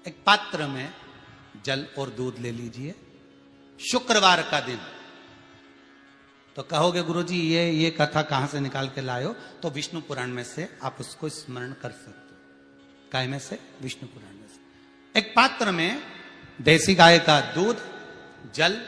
एक पात्र में जल और दूध ले लीजिए, शुक्रवार का दिन। तो कहोगे गुरुजी ये कथा कहां से निकाल के लाए हो? तो विष्णु पुराण में से आप उसको स्मरण कर सकते हो। काय में से? विष्णु पुराण में से। एक पात्र में देसी गाय का दूध, जल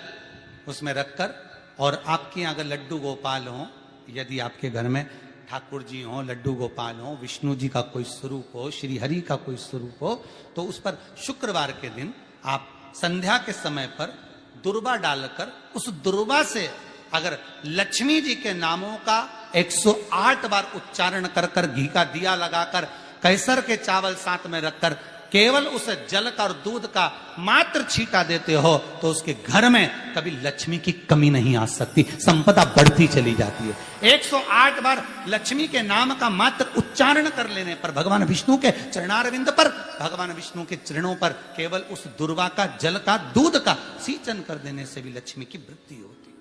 उसमें रखकर, और आपके यहां अगर लड्डू गोपाल हो, यदि आपके घर में ठाकुर जी हो, लड्डू गोपाल हो, विष्णु जी का कोई स्वरूप हो, श्री हरि का कोई स्वरूप हो, तो उस पर शुक्रवार के दिन आप संध्या के समय पर दुर्वा डालकर, उस दुर्वा से अगर लक्ष्मी जी के नामों का 108 बार उच्चारण कर कर, घी का दिया लगाकर, कैसर के चावल साथ में रखकर, केवल उस जल का और दूध का मात्र छींटा देते हो, तो उसके घर में कभी लक्ष्मी की कमी नहीं आ सकती, संपदा बढ़ती चली जाती है। 108 बार लक्ष्मी के नाम का मात्र उच्चारण कर लेने पर, भगवान विष्णु के चरणारविंद पर, भगवान विष्णु के चरणों पर केवल उस दुर्वा का, जल का, दूध का सींचन कर देने से भी लक्ष्मी की वृद्धि होती,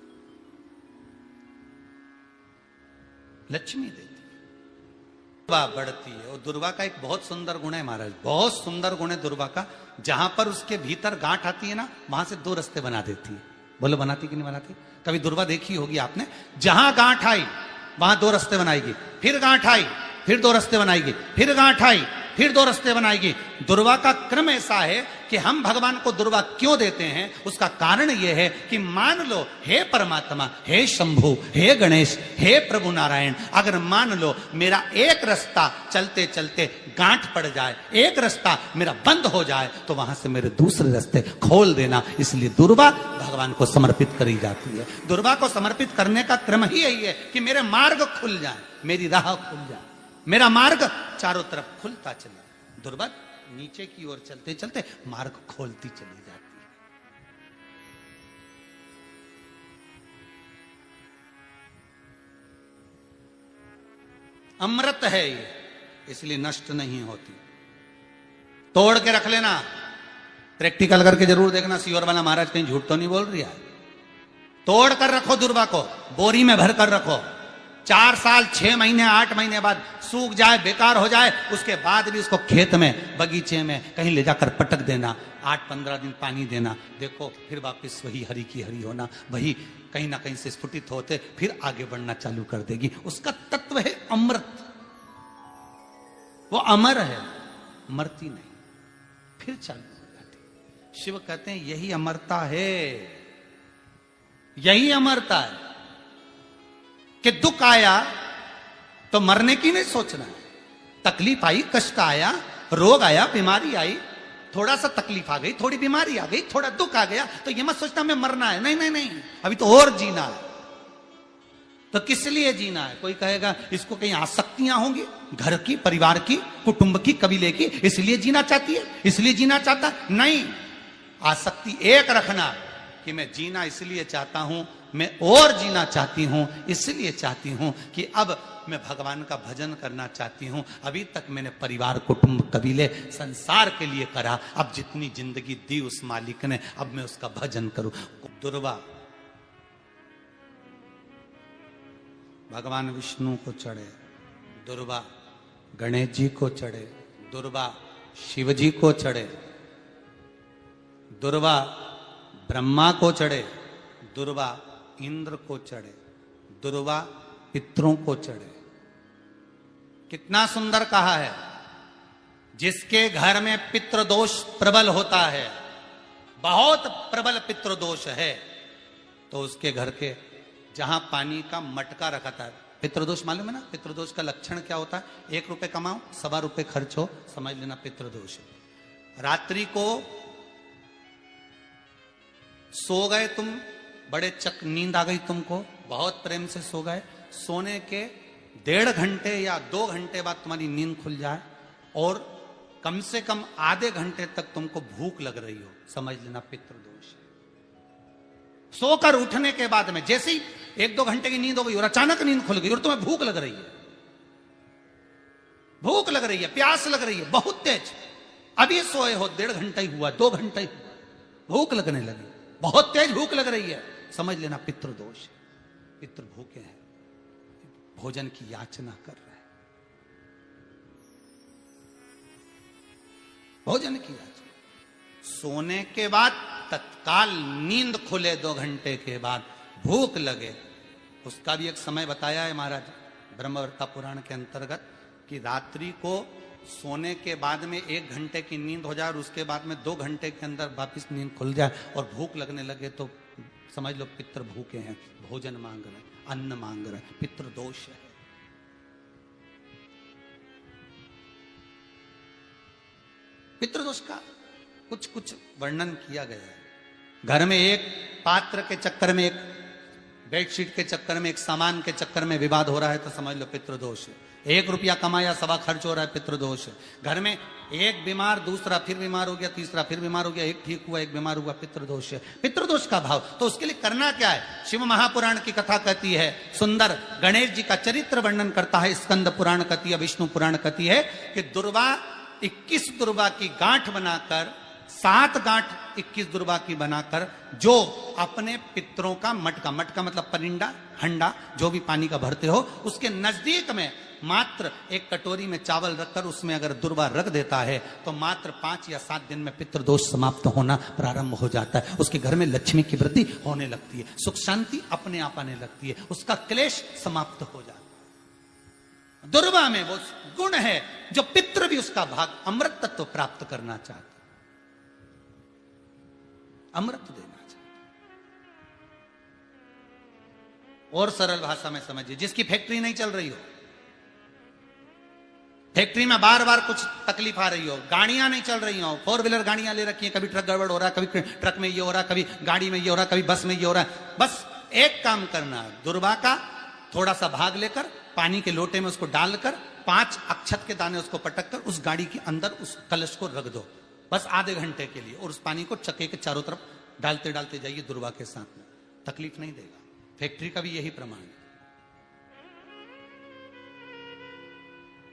लक्ष्मी देती, दुर्वा बढ़ती है। और दुर्वा का एक बहुत सुंदर गुण है महाराज, बहुत सुंदर गुण है दुर्वा का। जहां पर उसके भीतर गांठ आती है ना, वहां से 2 रास्ते बना देती है। बोलो बनाती कि नहीं बनाती? कभी दुर्वा देखी होगी आपने? जहां गांठ आई वहां 2 रास्ते बनाएगी, फिर गांठ आई फिर 2 रास्ते बनाएगी, फिर गांठ आई फिर 2 रास्ते बनाएगी। दुर्वा का क्रम ऐसा है कि हम भगवान को दुर्वा क्यों देते हैं? उसका कारण यह है कि मान लो, हे परमात्मा, हे शंभु, हे गणेश, हे प्रभु नारायण, अगर मान लो मेरा एक रास्ता चलते चलते गांठ पड़ जाए, एक रास्ता मेरा बंद हो जाए, तो वहां से मेरे दूसरे रास्ते खोल देना। इसलिए दुर्वा भगवान को समर्पित करी जाती है। दुर्वा को समर्पित करने का क्रम ही यही है कि मेरे मार्ग खुल जाए, मेरी राह खुल जाए, मेरा मार्ग चारों तरफ खुलता चला। दुर्वा नीचे की ओर चलते चलते मार्ग खोलती चली जाती है। अमृत है ये, इसलिए नष्ट नहीं होती। तोड़ के रख लेना, प्रैक्टिकल करके जरूर देखना, सियोर वाला महाराज कहीं झूठ तो नहीं बोल रही है। तोड़ कर रखो दुर्वा को, बोरी में भर कर रखो। 4 साल, 6 महीने, 8 महीने बाद सूख जाए, बेकार हो जाए, उसके बाद भी उसको खेत में, बगीचे में कहीं ले जाकर पटक देना, 8-15 दिन पानी देना। देखो फिर वापस वही हरि की हरि होना, वही कहीं ना कहीं से स्फुटित होते, फिर आगे बढ़ना चालू कर देगी। उसका तत्व है अमृत, वो अमर है, मरती नहीं, फिर चालू हो जाती। शिव कहते हैं यही अमरता है, यही अमरता है कि दुख आया तो मरने की नहीं सोचना है। तकलीफ आई, कष्ट आया, रोग आया, बीमारी आई, थोड़ा सा तकलीफ आ गई, थोड़ी बीमारी आ गई, थोड़ा दुख आ गया, तो ये मत सोचना मैं मरना है। नहीं नहीं नहीं, अभी तो और जीना है। तो किस लिए जीना है? कोई कहेगा इसको कहीं आसक्तियां होंगी, घर की, परिवार की, कुटुंब की, कबीले की, इसलिए जीना चाहती है, इसलिए जीना चाहता है। नहीं, आसक्ति एक रखना कि मैं जीना इसलिए चाहता हूं, मैं और जीना चाहती हूं, इसलिए चाहती हूं कि अब मैं भगवान का भजन करना चाहती हूं। अभी तक मैंने परिवार, कुटुंब, कबीले, संसार के लिए करा, अब जितनी जिंदगी दी उस मालिक ने, अब मैं उसका भजन करूं। दुर्वा भगवान विष्णु को चढ़े, दुर्वा गणेश जी को चढ़े, दुर्वा शिव जी को चढ़े, दुर्वा ब्रह्मा को चढ़े, दुर्वा इंद्र को चढ़े, दुर्वा पितरों को चढ़े। कितना सुंदर कहा है। जिसके घर में पितृदोष प्रबल होता है, बहुत प्रबल पितृदोष है, तो उसके घर के जहां पानी का मटका रखा था, पितृदोष मालूम है ना? पितृदोष का लक्षण क्या होता है? 1 रुपए कमाओ, 1.25 रुपए खर्च हो, समझ लेना पितृदोष है। रात्रि को सो गए तुम, बड़े चक नींद आ गई तुमको, बहुत प्रेम से सो गए, सोने के 1.5 घंटे या 2 घंटे बाद तुम्हारी नींद खुल जाए और कम से कम आधे घंटे तक तुमको भूख लग रही हो, समझ लेना पितृदोष है। सोकर उठने के बाद में जैसे ही 1-2 घंटे की नींद हो गई और अचानक नींद खुल गई और तुम्हें भूख लग रही है, भूख लग रही है, प्यास लग रही है बहुत तेज, अभी सोए हो, 1.5 घंटा ही हुआ, 2 घंटे ही हुआ, भूख लगने लगी, बहुत तेज भूख लग रही है, समझ लेना पितृदोष है। पितृ भूखे हैं, भोजन की याचना कर रहे हैं, भोजन की याचना। सोने के बाद तत्काल नींद खुले 2 घंटे के बाद, भूख लगे, उसका भी एक समय बताया है महाराज ब्रह्मवर्ता पुराण के अंतर्गत कि रात्रि को सोने के बाद में 1 घंटे की नींद हो जाए और उसके बाद में 2 घंटे के अंदर वापिस नींद खुल जाए और भूख लगने लगे तो समझ लो पितर भूखे हैं, भोजन मांग रहे हैं, अन्न मांग रहे हैं, पितृ दोष है। पितृदोष का कुछ कुछ वर्णन किया गया है। घर में एक पात्र के चक्कर में, एक बेडशीट के चक्कर में, एक सामान के चक्कर में विवाद हो रहा है तो समझ लो पितृदोष है। 1 रुपया कमाया, सवा खर्च हो रहा है, पितृदोष है। घर में एक बीमार, दूसरा फिर बीमार हो गया, तीसरा फिर बीमार हो गया, एक ठीक हुआ, एक बीमार हुआ, पितृदोष है। पितृदोष का भाव, तो उसके लिए करना क्या है? शिव महापुराण की कथा कहती है, सुंदर गणेश जी का चरित्र वर्णन करता है, स्कंद पुराण कहती है, विष्णु पुराण कहती है कि दुर्वा 21 दुर्वा की गांठ बनाकर, 7 गांठ 21 दुर्वा की बनाकर जो अपने पितरों का मटका मतलब परिंडा, हंडा जो भी पानी का भरते हो, उसके नजदीक में मात्र एक कटोरी में चावल रखकर उसमें अगर दुर्वा रख देता है तो मात्र 5 या 7 दिन में पितृदोष समाप्त होना प्रारंभ हो जाता है। उसके घर में लक्ष्मी की वृद्धि होने लगती है, सुख शांति अपने आप आने लगती है, उसका क्लेश समाप्त हो जाता है। दुर्वा में वो गुण है जो पितृ भी उसका भाग अमृत तत्व प्राप्त करना चाहते, अमृत देना चाहते। और सरल भाषा में समझिए, जिसकी फैक्ट्री नहीं चल रही हो, फैक्ट्री में बार बार कुछ तकलीफ आ रही हो, गाड़ियां नहीं चल रही हो, 4 व्हीलर गाड़ियां ले रखी हैं, कभी ट्रक गड़बड़ हो रहा है, कभी ट्रक में ये हो रहा है, कभी गाड़ी में ये हो रहा है, कभी बस में ये हो रहा है, बस एक काम करना है, दुर्वा का थोड़ा सा भाग लेकर पानी के लोटे में उसको डालकर 5 अक्षत के दाने उसको पटक कर उस गाड़ी के अंदर उस कलश को रख दो, बस आधे घंटे के लिए, और उस पानी को चक्के के चारों तरफ डालते डालते जाइए दुर्वा के साथ में, तकलीफ नहीं देगा। फैक्ट्री का भी यही प्रमाण है।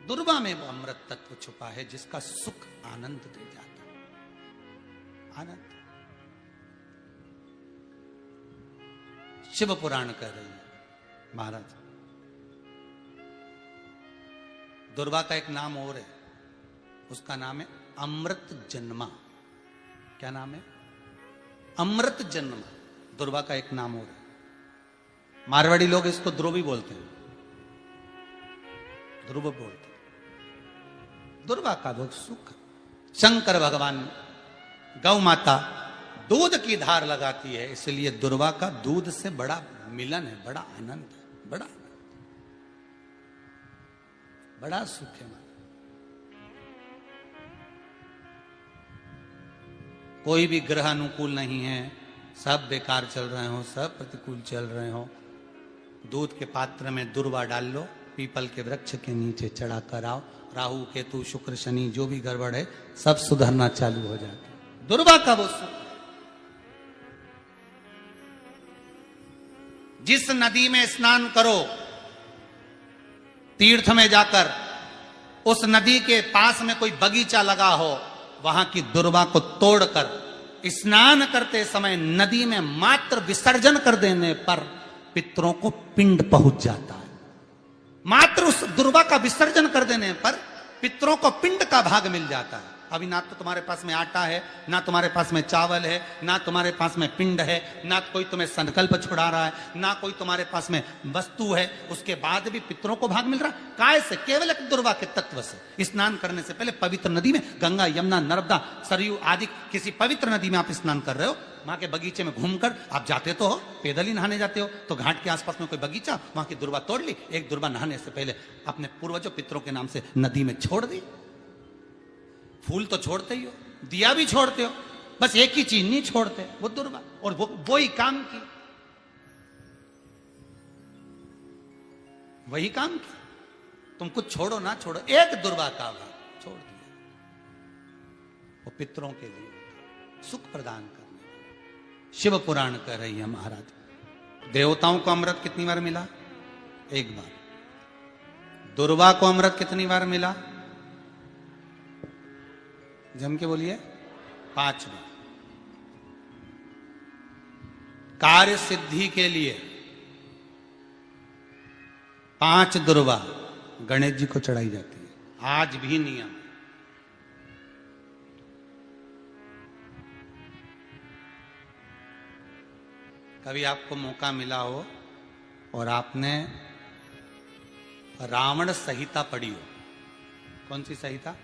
दुर्वा में वो अमृत तत्व छुपा है जिसका सुख आनंद दे जाता है, आनंद। शिव पुराण कह रही है महाराज, दुर्वा का एक नाम और है, उसका नाम है अमृत जन्मा। क्या नाम है? अमृत जन्मा। दुर्वा का एक नाम और है। मारवाड़ी लोग इसको ध्रुवी बोलते हैं, ध्रुव बोलते हैं। दुर्वा का वो सुख, शंकर भगवान गौ माता दूध की धार लगाती है, इसलिए दुर्वा का दूध से बड़ा मिलन है, बड़ा आनंद है, बड़ा सुख है। कोई भी ग्रह अनुकूल नहीं है, सब बेकार चल रहे हो, सब प्रतिकूल चल रहे हो, दूध के पात्र में दुर्वा डाल लो, पीपल के वृक्ष के नीचे चढ़ा कर आओ, राहु केतु शुक्र शनि जो भी गड़बड़ है सब सुधरना चालू हो जाता है। दुर्वा का वो सुख। जिस नदी में स्नान करो, तीर्थ में जाकर, उस नदी के पास में कोई बगीचा लगा हो, वहां की दुर्वा को तोड़कर स्नान करते समय नदी में मात्र विसर्जन कर देने पर पितरों को पिंड पहुंच जाता है। मात्र उस दुर्वा का विसर्जन कर देने पर पितरों को पिंड का भाग मिल जाता है। अभी ना तो तुम्हारे पास में आटा है, ना तुम्हारे पास में चावल है, ना तुम्हारे पास में पिंड है, ना कोई तुम्हें संकल्प छुड़ा रहा है, ना कोई तुम्हारे पास में वस्तु है, उसके बाद भी पितरों को भाग मिल रहा है। काय से? केवल एक दुर्वा के तत्व से। स्नान करने से पहले पवित्र नदी में, गंगा यमुना नर्मदा सरयू आदि किसी पवित्र नदी में आप स्नान कर रहे हो, वहां के बगीचे में घूमकर आप जाते तो हो, पैदल ही नहाने जाते हो, तो घाट के आसपास में कोई बगीचा, वहां की दुर्वा तोड़ ली, एक दुर्वा नहाने से पहले अपने पूर्वजों पितरों के नाम से नदी में छोड़ दी। फूल तो छोड़ते ही हो, दिया भी छोड़ते हो, बस एक ही चीज नहीं छोड़ते, वो दुर्वा, और वो ही काम की, वही काम की। तुम कुछ छोड़ो ना छोड़ो, एक दुर्वा का भाग छोड़ दिया, वो पितरों के लिए सुख प्रदान करने। शिव पुराण कह रही है महाराज, देवताओं को अमृत कितनी बार मिला? 1 बार। दुर्वा को अमृत कितनी बार मिला? जम के बोलिए, 5 बार। कार्य सिद्धि के लिए 5 दुर्वा गणेश जी को चढ़ाई जाती है, आज भी नियम। कभी आपको मौका मिला हो और आपने रावण संहिता पढ़ी हो। कौन सी संहिता?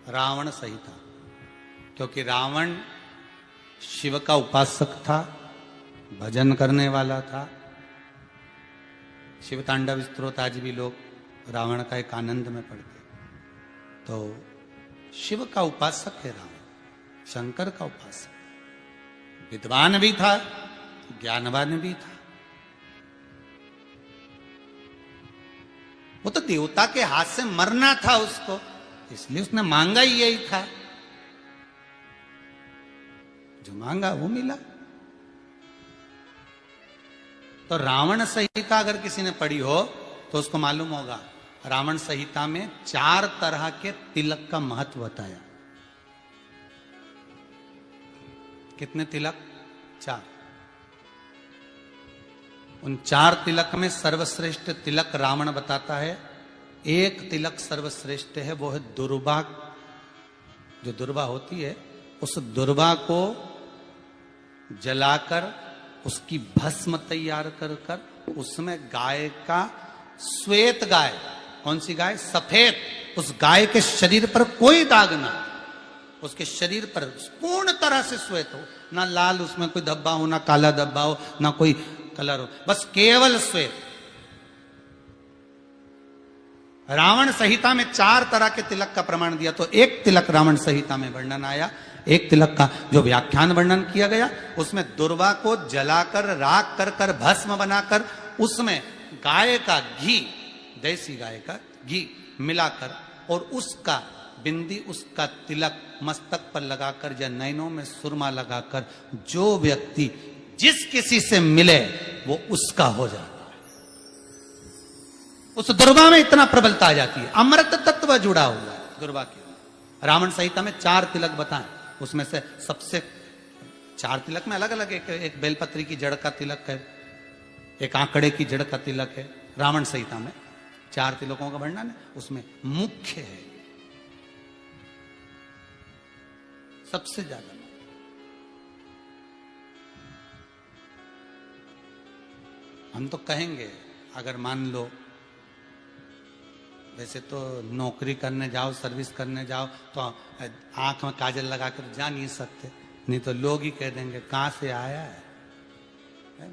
रावण संहिता। क्योंकि रावण शिव का उपासक था, भजन करने वाला था। शिव तांडव स्तोत्र आज भी लोग रावण का एक आनंद में पढ़ते। तो शिव का उपासक है रावण, शंकर का उपासक। विद्वान भी था, ज्ञानवान भी था। वो तो देवता के हाथ से मरना था उसको, इसलिए उसने मांगा ही यही था। जो मांगा वो मिला। तो रावण संहिता अगर किसी ने पढ़ी हो तो उसको मालूम होगा, रावण संहिता में 4 तरह के तिलक का महत्व बताया। कितने तिलक? 4। उन 4 तिलक में सर्वश्रेष्ठ तिलक रावण बताता है। एक तिलक सर्वश्रेष्ठ है, वो है दुर्वा। जो दुर्वा होती है, उस दुर्वा को जलाकर उसकी भस्म तैयार कर कर उसमें गाय का श्वेत गाय, कौन सी गाय? सफेद। उस गाय के शरीर पर कोई दाग ना, उसके शरीर पर पूर्ण तरह से श्वेत हो, ना लाल उसमें कोई धब्बा हो, ना काला धब्बा हो, ना कोई कलर हो, बस केवल श्वेत। रावण संहिता में 4 तरह के तिलक का प्रमाण दिया। तो एक तिलक रावण संहिता में वर्णन आया, एक तिलक का जो व्याख्यान वर्णन किया गया, उसमें दुर्वा को जलाकर राख कर कर भस्म बनाकर उसमें गाय का घी, देसी गाय का घी मिलाकर और उसका बिंदी, उसका तिलक मस्तक पर लगाकर या नैनों में सुरमा लगाकर जो व्यक्ति जिस किसी से मिले वो उसका हो जाता है। उस दुर्वा में इतना प्रबलता आ जाती है, अमृत तत्व जुड़ा हुआ है दुर्वा के। रावण संहिता में 4 तिलक बताएं, उसमें से सबसे 4 तिलक में अलग अलग, एक बेलपत्री की जड़ का तिलक है, एक आंकड़े की जड़ का तिलक है। रावण संहिता में 4 तिलकों का वर्णन है, उसमें मुख्य है सबसे ज्यादा। हम तो कहेंगे, अगर मान लो, वैसे तो नौकरी करने जाओ, सर्विस करने जाओ तो आंख में काजल लगा कर जा नहीं सकते, नहीं तो लोग ही कह देंगे कहां से आया है।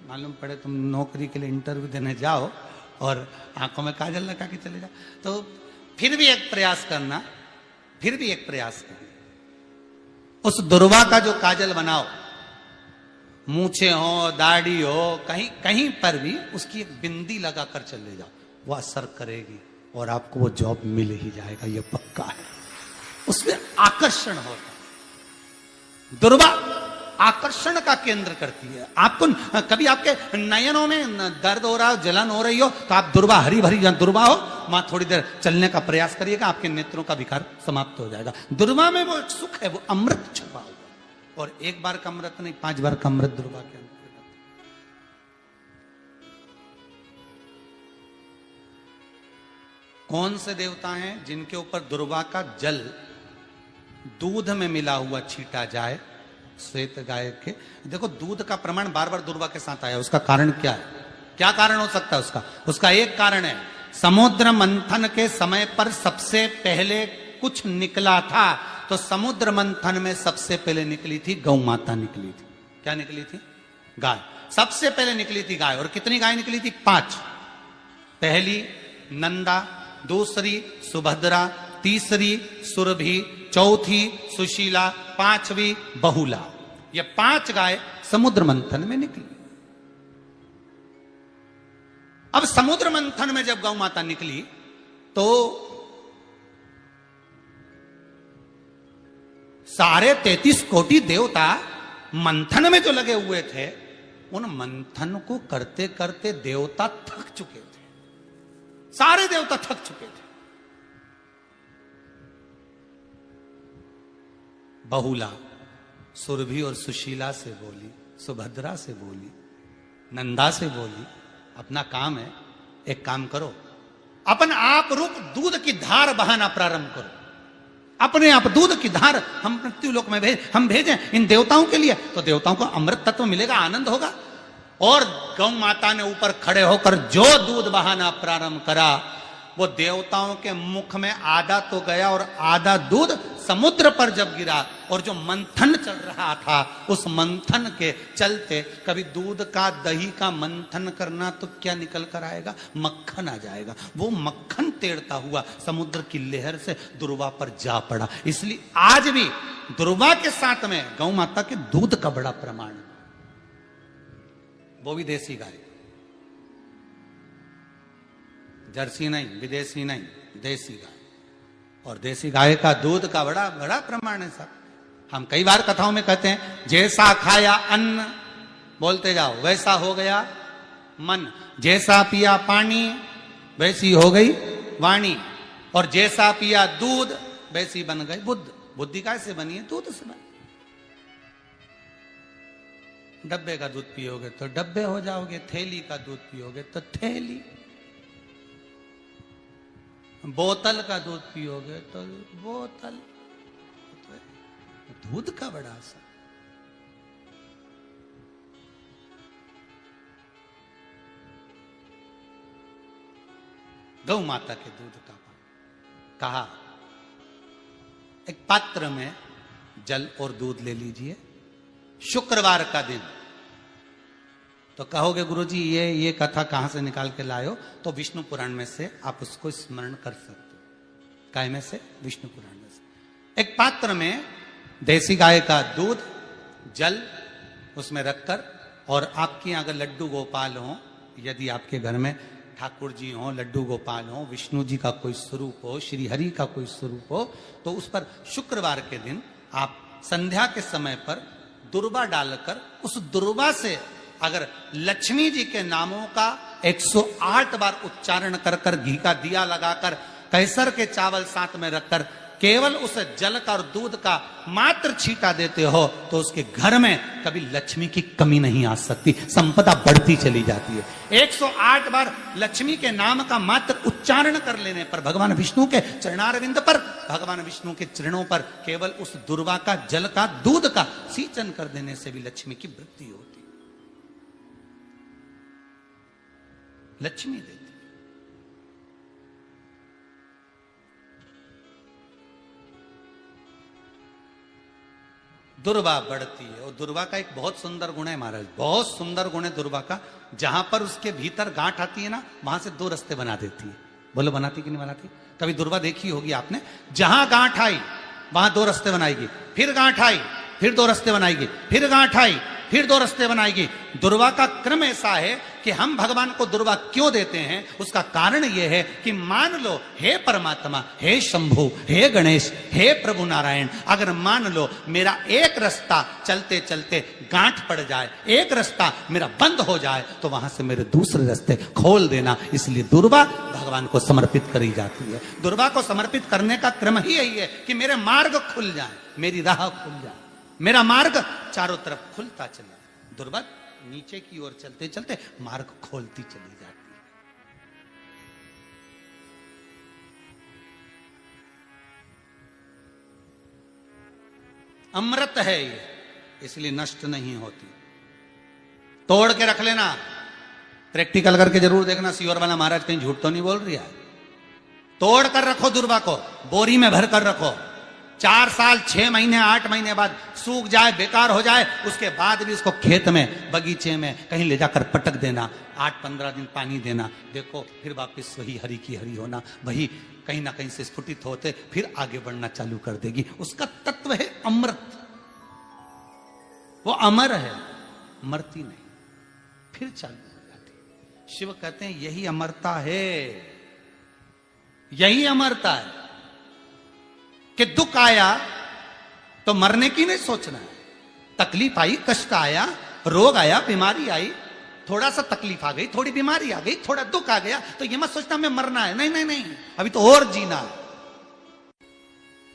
मालूम पड़े तुम नौकरी के लिए इंटरव्यू देने जाओ और आंखों में काजल लगा के चले जाओ, तो फिर भी एक प्रयास करना, उस दुर्वा का जो काजल बनाओ, मूछे हो, दाढ़ी हो, कहीं कहीं पर भी उसकी एक बिंदी लगाकर चले जाओ, वो असर करेगी और आपको वो जॉब मिल ही जाएगा, ये पक्का है। उसमें आकर्षण होता है। दुर्वा आकर्षण का केंद्र करती है। आपको कभी आपके नयनों में दर्द हो रहा हो, जलन हो रही हो, तो आप दुर्वा, हरी भरी जहां दुर्वा हो वहां थोड़ी देर चलने का प्रयास करिएगा, आपके नेत्रों का विकार समाप्त हो जाएगा। दुर्वा में वो सुख है, वो अमृत छुपा हुआ, और एक बार का अमृत नहीं, 5 बार का अमृत दुर्वा के अंदर। कौन से देवता हैं जिनके ऊपर दुर्वा का जल दूध में मिला हुआ छीटा जाए? श्वेत गाय के। देखो, दूध का प्रमाण बार बार दुर्वा के साथ आया, उसका कारण क्या है? क्या कारण हो सकता है उसका? उसका एक कारण है, समुद्र मंथन के समय पर सबसे पहले कुछ निकला था, तो समुद्र मंथन में सबसे पहले निकली थी गौ माता निकली थी। क्या निकली थी? गाय। सबसे पहले निकली थी गाय। और कितनी गाय निकली थी? 5। पहली नंदा, दूसरी सुभद्रा, तीसरी सुरभि, चौथी सुशीला, 5वीं बहुला। ये 5 गाय समुद्र मंथन में निकली। अब समुद्र मंथन में जब गौ माता निकली तो सारे 33 कोटि देवता मंथन में जो लगे हुए थे, उन मंथन को करते करते देवता थक चुके थे। सारे देवता थक चुके थे। बहुला सुरभि और सुशीला से बोली, सुभद्रा से बोली, नंदा से बोली, अपना काम है, एक काम करो, अपन आप रूप दूध की धार बहाना प्रारंभ करो। अपने आप दूध की धार हम मृत्युलोक में हम भेजें इन देवताओं के लिए, तो देवताओं को अमृत तत्व मिलेगा, आनंद होगा। और गौ माता ने ऊपर खड़े होकर जो दूध बहाना प्रारंभ करा, वो देवताओं के मुख में आधा तो गया और आधा दूध समुद्र पर जब गिरा, और जो मंथन चल रहा था उस मंथन के चलते, कभी दूध का दही का मंथन करना तो क्या निकल कर आएगा, मक्खन आ जाएगा। वो मक्खन तेड़ता हुआ समुद्र की लहर से दुर्वा पर जा पड़ा। इसलिए आज भी दुर्वा के साथ में गौ माता के दूध का बड़ा प्रमाण, वो भी देसी गाय, जर्सी नहीं, विदेशी नहीं, देसी गाय। और देसी गाय का दूध का बड़ा बड़ा प्रमाण है साहब। हम कई बार कथाओं में कहते हैं, जैसा खाया अन्न, बोलते जाओ, वैसा हो गया मन। जैसा पिया पानी, वैसी हो गई वाणी। और जैसा पिया दूध, वैसी बन गई बुद्ध। बुद्धि कैसे बनी है? दूध से बनी। डब्बे का दूध पियोगे तो डब्बे हो जाओगे, थैली का दूध पियोगे तो थैली, बोतल का दूध पियोगे तो बोतल। तो दूध का बड़ा असर। गौ माता के दूध का पान। कहा, एक पात्र में जल और दूध ले लीजिए, शुक्रवार का दिन। तो कहोगे गुरुजी ये कथा कहां से निकाल के लाए हो? तो विष्णु पुराण में से आप उसको स्मरण कर सकते हो। काय में से? विष्णु पुराण में से। एक पात्र में देसी गाय का दूध, जल उसमें रखकर, और आपके अगर लड्डू गोपाल हो, यदि आपके घर में ठाकुर जी हो, लड्डू गोपाल हो, विष्णु जी का कोई स्वरूप हो, श्री हरि का कोई स्वरूप हो, तो उस पर शुक्रवार के दिन आप संध्या के समय पर दुर्वा डालकर, उस दुर्वा से अगर लक्ष्मी जी के नामों का 108 बार उच्चारण कर कर, घी का दिया लगाकर, कैसर के चावल साथ में रखकर, केवल उस जल का और दूध का मात्र छींटा देते हो, तो उसके घर में कभी लक्ष्मी की कमी नहीं आ सकती, संपदा बढ़ती चली जाती है। 108 बार लक्ष्मी के नाम का मात्र उच्चारण कर लेने पर, भगवान विष्णु के चरणारविंद पर, भगवान विष्णु के चरणों पर केवल उस दुर्वा का, जल का, दूध का सींचन कर देने से भी लक्ष्मी की वृद्धि होती, लक्ष्मी देती। दुर्वा बढ़ती है। और दुर्वा का एक बहुत सुंदर गुण है महाराज, बहुत सुंदर गुण है दुर्वा का। जहां पर उसके भीतर गांठ आती है ना, वहां से 2 रास्ते बना देती है। बोलो बनाती कि नहीं बनाती? कभी दुर्वा देखी होगी आपने, जहां गांठ आई वहां 2 रास्ते बनाएगी, फिर गांठ आई फिर 2 रास्ते बनाएगी, फिर गांठ आई फिर 2 रास्ते बनाएगी। दुर्वा का क्रम ऐसा है कि हम भगवान को दुर्वा क्यों देते हैं, उसका कारण यह है कि मान लो, हे परमात्मा, हे शंभु, हे गणेश, हे प्रभु नारायण, अगर मान लो मेरा एक रास्ता चलते चलते गांठ पड़ जाए, एक रास्ता मेरा बंद हो जाए, तो वहां से मेरे दूसरे रास्ते खोल देना। इसलिए दुर्वा भगवान को समर्पित करी जाती है। दुर्वा को समर्पित करने का क्रम ही यही है कि मेरे मार्ग खुल जाए, मेरी राह खुल जाए, मेरा मार्ग चारों तरफ खुलता चला। दुर्वा नीचे की ओर चलते चलते मार्ग खोलती चली जाती है। अमृत है ये, इसलिए नष्ट नहीं होती। तोड़ के रख लेना, प्रैक्टिकल करके जरूर देखना, सियोर वाला महाराज कहीं झूठ तो नहीं बोल रही है। तोड़ कर रखो दुर्वा को, बोरी में भर कर रखो। 4 साल, 6 महीने, 8 महीने बाद सूख जाए, बेकार हो जाए, उसके बाद भी उसको खेत में, बगीचे में कहीं ले जाकर पटक देना, 8-15 दिन पानी देना। देखो फिर वापस वही हरि की हरि होना, वही कहीं ना कहीं से स्फुटित होते, फिर आगे बढ़ना चालू कर देगी। उसका तत्व है अमृत, वो अमर है, मरती नहीं, फिर चालू हो जाती। शिव कहते हैं यही अमरता है, यही अमरता है कि दुख आया तो मरने की नहीं सोचना है। तकलीफ आई, कष्ट आया, रोग आया, बीमारी आई, थोड़ा सा तकलीफ आ गई, थोड़ी बीमारी आ गई, थोड़ा दुख आ गया, तो ये मत सोचना मैं मरना है। नहीं नहीं नहीं, अभी तो और जीना है।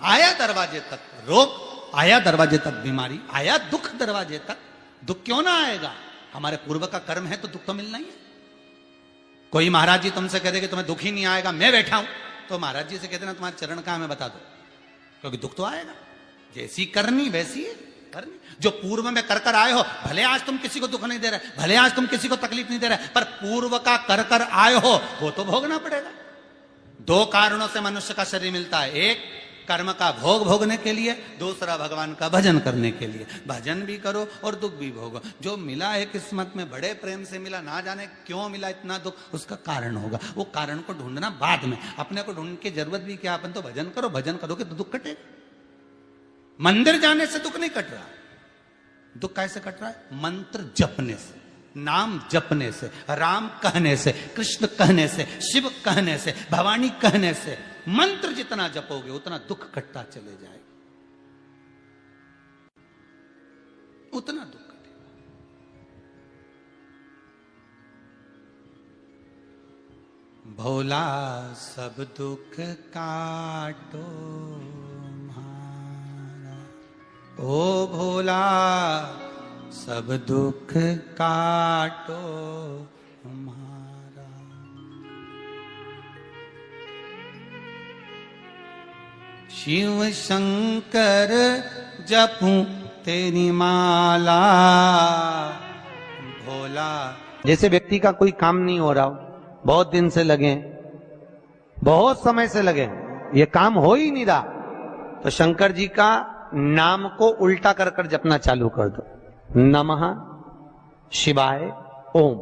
आया दरवाजे तक रोग, आया दरवाजे तक बीमारी, आया दुख दरवाजे तक, दुख क्यों ना आएगा? हमारे पूर्व का कर्म है तो दुख तो मिलना ही है। कोई महाराज जी तुमसे कह दे कि तुम्हें दुख ही नहीं आएगा, मैं बैठा हूं, तो महाराज जी से कहते ना तुम्हारे चरण कहां, मैं बता दो, क्योंकि दुख तो आएगा। जैसी करनी वैसी है, कर नहीं। जो पूर्व में कर कर आए हो, भले आज तुम किसी को दुख नहीं दे रहे, भले आज तुम किसी को तकलीफ नहीं दे रहे, पर पूर्व का कर कर आए हो वो तो भोगना पड़ेगा। दो कारणों से मनुष्य का शरीर मिलता है, एक कर्म का भोग भोगने के लिए, दूसरा भगवान का भजन करने के लिए। भजन भी करो और दुख भी भोगो। जो मिला है किस्मत में, बड़े प्रेम से मिला, ना जाने क्यों मिला इतना दुख, उसका कारण होगा। वो कारण को ढूंढना बाद में, अपने को ढूंढने की जरूरत भी क्या, अपन तो भजन करो, भजन करोगे तो दुख कटेगा। मंदिर जाने से दुख नहीं कट रहा। दुख कैसे कट रहा है? मंत्र जपने से, नाम जपने से, राम कहने से, कृष्ण कहने से, शिव कहने से, भवानी कहने से। मंत्र जितना जपोगे उतना दुख कटता चले जाएगा, उतना दुख कटेगा। भोला सब दुख काटो हमारा, ओ भोला सब दुख काटो हमारा। शिव शंकर जपूं तेरी माला, भोला। जैसे व्यक्ति का कोई काम नहीं हो रहा हो, बहुत दिन से लगे, बहुत समय से लगे, ये काम हो ही नहीं रहा, तो शंकर जी का नाम को उल्टा कर कर जपना चालू कर दो। नमः शिवाय ओम।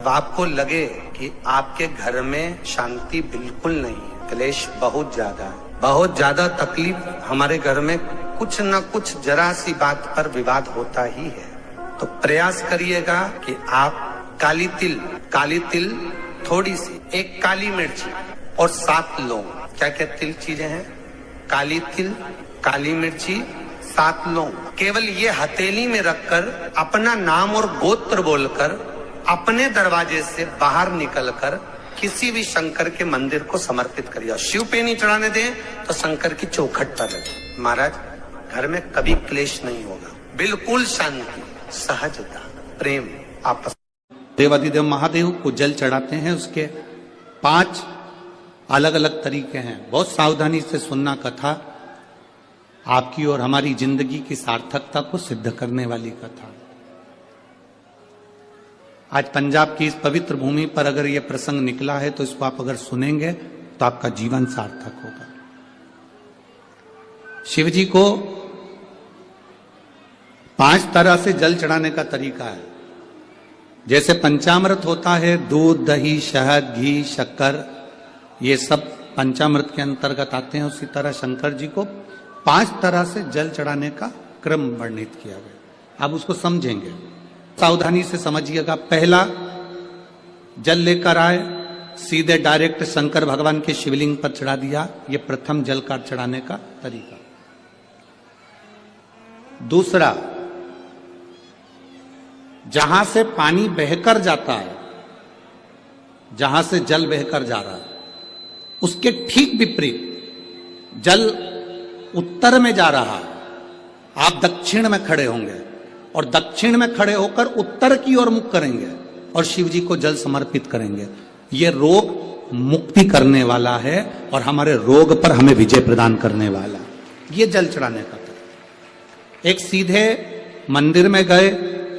आपको लगे कि आपके घर में शांति बिल्कुल नहीं है, क्लेश बहुत ज्यादा है, बहुत ज्यादा तकलीफ, हमारे घर में कुछ न कुछ जरा सी बात पर विवाद होता ही है, तो प्रयास करिएगा कि आप काली तिल थोड़ी सी, एक काली मिर्ची और 7 लौंग। क्या क्या तिल चीजें हैं? काली तिल, काली मिर्ची, 7 लौंग। केवल ये हथेली में रखकर अपना नाम और गोत्र बोलकर अपने दरवाजे से बाहर निकलकर किसी भी शंकर के मंदिर को समर्पित करिए। शिव पे नहीं चढ़ाने दें तो शंकर की चौखट पर रखें। महाराज, घर में कभी क्लेश नहीं होगा, बिल्कुल शांति, सहजता, प्रेम आपस। देवाधिदेव महादेव को जल चढ़ाते हैं, उसके 5 अलग अलग तरीके हैं। बहुत सावधानी से सुनना कथा, आपकी और हमारी जिंदगी की सार्थकता को सिद्ध करने वाली कथा। आज पंजाब की इस पवित्र भूमि पर अगर यह प्रसंग निकला है तो इसको आप अगर सुनेंगे तो आपका जीवन सार्थक होगा। शिव जी को 5 तरह से जल चढ़ाने का तरीका है। जैसे पंचामृत होता है, दूध, दही, शहद, घी, शक्कर, ये सब पंचामृत के अंतर्गत आते हैं, उसी तरह शंकर जी को 5 तरह से जल चढ़ाने का क्रम वर्णित किया गया। अब उसको समझेंगे, सावधानी से समझिएगा। पहला, जल लेकर आए, सीधे डायरेक्ट शंकर भगवान के शिवलिंग पर चढ़ा दिया। यह प्रथम जल का चढ़ाने का तरीका। दूसरा, जहां से पानी बहकर जाता है, जहां से जल बहकर जा रहा है, उसके ठीक विपरीत जल उत्तर में जा रहा है, आप दक्षिण में खड़े होंगे और दक्षिण में खड़े होकर उत्तर की ओर मुख करेंगे और शिव जी को जल समर्पित करेंगे। यह रोग मुक्ति करने वाला है और हमारे रोग पर हमें विजय प्रदान करने वाला। यह जल चढ़ाने का तरीका। एक, सीधे मंदिर में गए,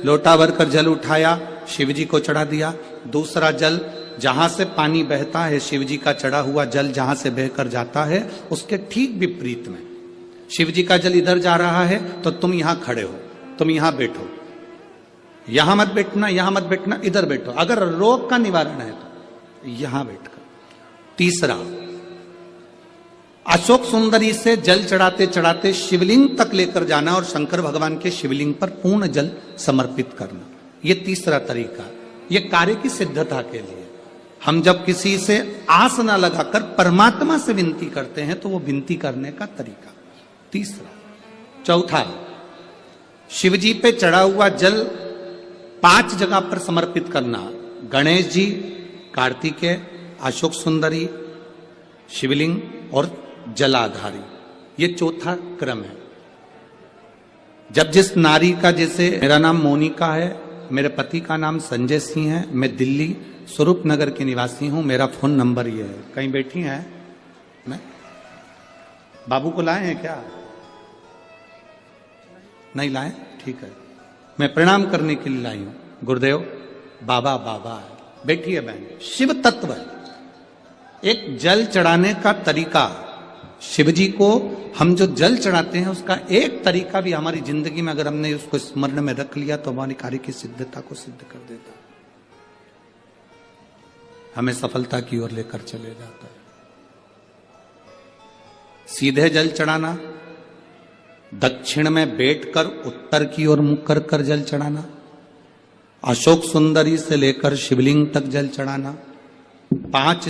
लोटा भरकर जल उठाया, शिव जी को चढ़ा दिया। दूसरा जल, जहां से पानी बहता है, शिव जी का चढ़ा हुआ जल जहां से बहकर जाता है, उसके ठीक विपरीत में शिव जी का जल इधर जा रहा है तो तुम यहां खड़े हो, तुम यहां बैठो, यहां मत बैठना, यहां मत बैठना, इधर बैठो। अगर रोग का निवारण है तो यहां बैठकर। तीसरा, अशोक सुंदरी से जल चढ़ाते चढ़ाते शिवलिंग तक लेकर जाना और शंकर भगवान के शिवलिंग पर पूर्ण जल समर्पित करना। यह तीसरा तरीका। यह कार्य की सिद्धता के लिए। हम जब किसी से आस ना लगाकर परमात्मा से विनती करते हैं तो वो विनती करने का तरीका। तीसरा। चौथा, शिव जी पे चढ़ा हुआ जल 5 जगह पर समर्पित करना। गणेश जी, कार्तिकेय, अशोक सुंदरी, शिवलिंग और जलाधारी। ये चौथा क्रम है। जब जिस नारी का, जैसे मेरा नाम मोनिका है, मेरे पति का नाम संजय सिंह है, मैं दिल्ली स्वरूप नगर के निवासी हूं, मेरा फोन नंबर ये है। कहीं बैठी हैं? मैं बाबू को लाए हैं क्या? नहीं लाए? ठीक है, मैं प्रणाम करने के लिए लाई हूं। गुरुदेव, बाबा बाबा है, बैठिए बहन। शिव तत्व है। एक जल चढ़ाने का तरीका, शिव जी को हम जो जल चढ़ाते हैं उसका एक तरीका भी हमारी जिंदगी में अगर हमने उसको स्मरण में रख लिया तो हमारी कार्य की सिद्धता को सिद्ध कर देता है, हमें सफलता की ओर लेकर चले जाता है। सीधे जल चढ़ाना, दक्षिण में बैठकर उत्तर की ओर मुख कर कर जल चढ़ाना, अशोक सुंदरी से लेकर शिवलिंग तक जल चढ़ाना, 5